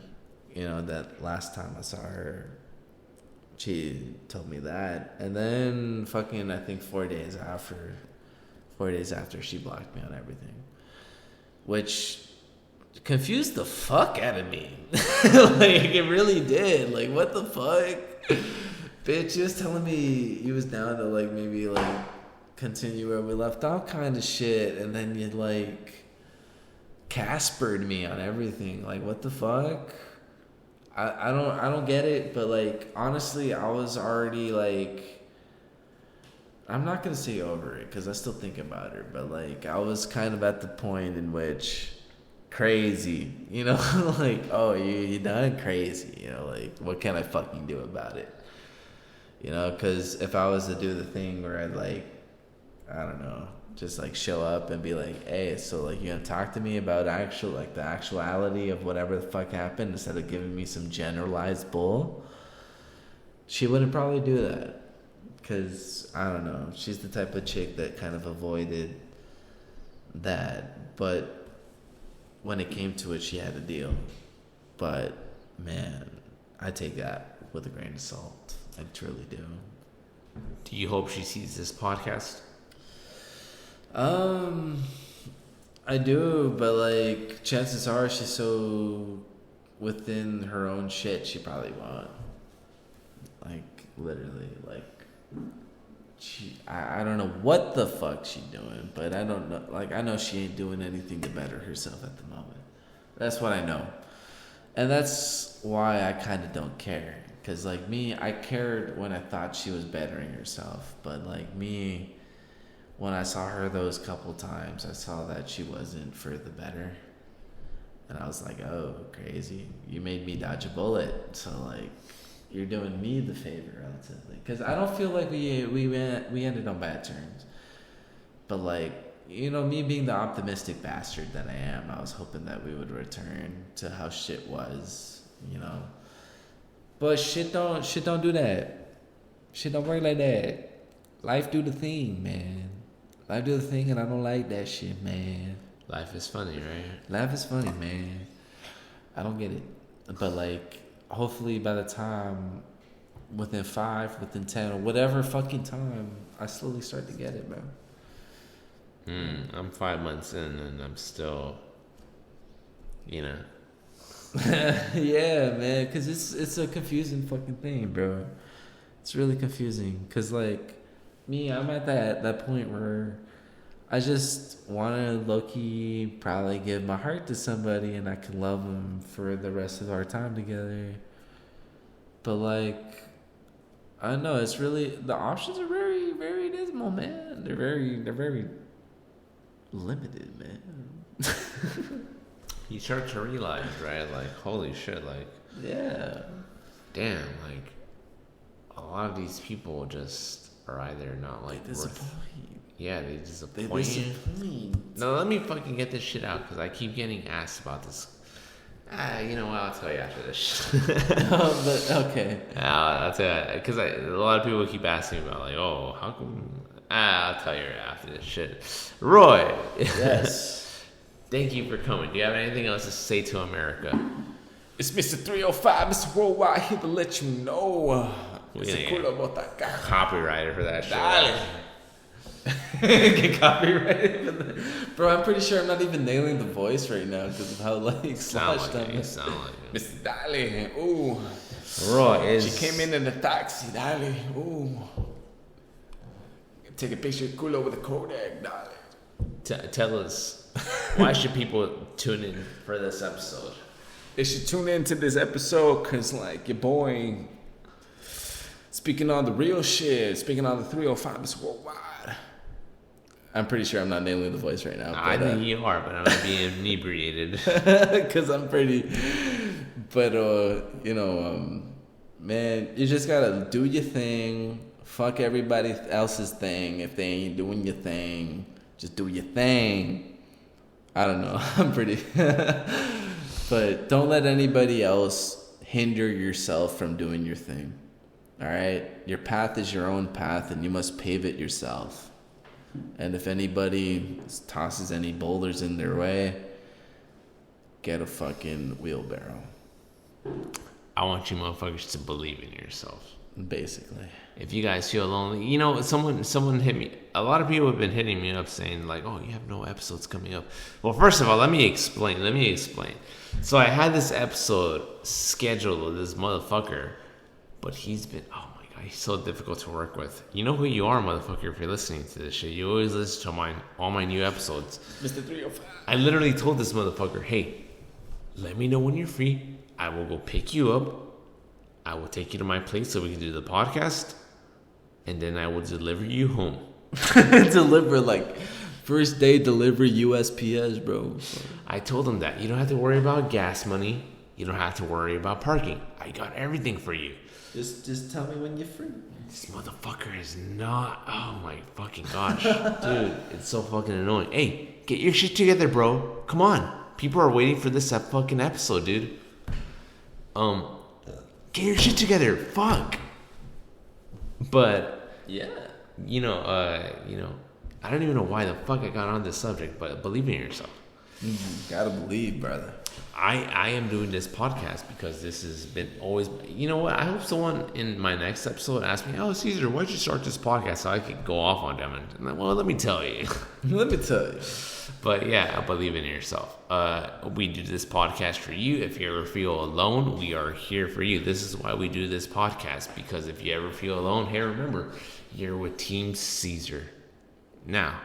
That last time I saw her, she told me that. And then fucking, I think 4 days after, she blocked me on everything. Which confused the fuck out of me. Like, it really did. Like, what the fuck? Bitch, you was telling me you was down to, like, maybe, like, continue where we left off kind of shit. And then you, like, Caspered me on everything. Like, what the fuck? I don't get it. But, like, honestly, I was already, like, I'm not going to say over it because I still think about her. But, like, I was kind of at the point in which crazy, like, oh, you done crazy, like, what can I fucking do about it? Because if I was to do the thing where I'd, like, I don't know, just, like, show up and be like, hey, so, like, you gonna talk to me about the actuality of whatever the fuck happened instead of giving me some generalized bull, she wouldn't probably do that. Because, I don't know, she's the type of chick that kind of avoided that. But when it came to it, she had a deal. But, man, I take that with a grain of salt. I truly do. Do you hope she sees this podcast? I do, but, like, chances are she's so within her own shit, she probably won't. Like, literally, like, I don't know what the fuck she's doing, but I don't know. Like, I know she ain't doing anything to better herself at the moment. That's what I know. And that's why I kind of don't care. Because, like, me, I cared when I thought she was bettering herself. But, like, me, when I saw her those couple times, I saw that she wasn't for the better. And I was like, oh, crazy. You made me dodge a bullet. So, like, you're doing me the favor, relatively. Because I don't feel like we ended on bad terms. But, like, me being the optimistic bastard that I am, I was hoping that we would return to how shit was, But shit don't do that. Shit don't work like that. Life do the thing, man. Life do the thing, and I don't like that shit, man. Life is funny, right? Life is funny, man. I don't get it. But, like, hopefully by the time, within 5, within 10, or whatever fucking time, I slowly start to get it, bro. I'm 5 months in, and I'm still, Yeah, man, because it's a confusing fucking thing, bro. It's really confusing, because, like, me, I'm at that point where I just want to low-key probably give my heart to somebody and I can love them for the rest of our time together. But, like, I don't know, it's really, the options are very, very dismal, man. They're very limited, man. you start to realize, right? Like, holy shit, like, Yeah. damn, like, a lot of these people just are either not, like, They disappoint. Yeah, they disappoint. No, let me fucking get this shit out, because I keep getting asked about this. You know what? I'll tell you after this shit. But, okay. I'll tell you, because a lot of people keep asking about, like, oh, how come... I'll tell you after this shit. Roy. Yes. Thank you for coming. Do you have anything else to say to America? It's Mr. 305, Mr. Worldwide, here to let you know We Ese didn't culo bota caca. copyrighted for that shit. Dale. Get copyrighted. Bro, I'm pretty sure I'm not even nailing the voice right now because of how like sloshed I'm. You sound like it. Miss Dale. Ooh. Roy She came in the taxi. Dale. Ooh. Take a picture of culo with a Kodak. Dale. Tell us, why should people tune in for this episode? They should tune into this episode because, like, your boy speaking on the real shit, speaking on the 305s worldwide. I'm pretty sure I'm not nailing the voice right now. I think you are, but I'm not being inebriated. Because I'm pretty. But, man, you just gotta do your thing. Fuck everybody else's thing. If they ain't doing your thing, just do your thing. I don't know. I'm pretty. But don't let anybody else hinder yourself from doing your thing. All right? Your path is your own path, and you must pave it yourself. And if anybody tosses any boulders in their way, get a fucking wheelbarrow. I want you motherfuckers to believe in yourself. Basically. If you guys feel lonely, someone hit me. A lot of people have been hitting me up saying like, "Oh, you have no episodes coming up." Well, first of all, let me explain. So I had this episode scheduled with this motherfucker, but he's been, oh my god, he's so difficult to work with. You know who you are, motherfucker, if you're listening to this shit. You always listen to all my new episodes. Mr. 305. I literally told this motherfucker, "Hey, let me know when you're free. I will go pick you up. I will take you to my place so we can do the podcast, and then I will deliver you home." Deliver, like, first day delivery USPS, bro. I told him that. You don't have to worry about gas money. You don't have to worry about parking. I got everything for you. Just tell me when you're free. This motherfucker is not... Oh, my fucking gosh. Dude, it's so fucking annoying. Hey, get your shit together, bro. Come on. People are waiting for this fucking episode, dude. Get your shit together. Fuck. But... Yeah. I don't even know why the fuck I got on this subject, but believe in yourself. Gotta believe, brother. I am doing this podcast because this has been always... You know what? I hope someone in my next episode asks me, "Oh, Caesar, why'd you start this podcast?" So I could go off on them. And well, let me tell you. Let me tell you. But yeah, believe in yourself. We do this podcast for you. If you ever feel alone, we are here for you. This is why we do this podcast. Because if you ever feel alone, hey, remember, you're with Team Caesar. Now,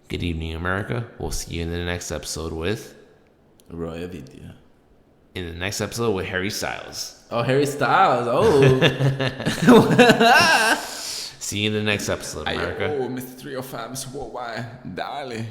good evening, America. We'll see you in the next episode with... Roy Avitia. In the next episode with Harry Styles. Oh, Harry Styles. Oh. See you in the next episode, America. Oh, Mr. 305, Mr. Worldwide. Dale.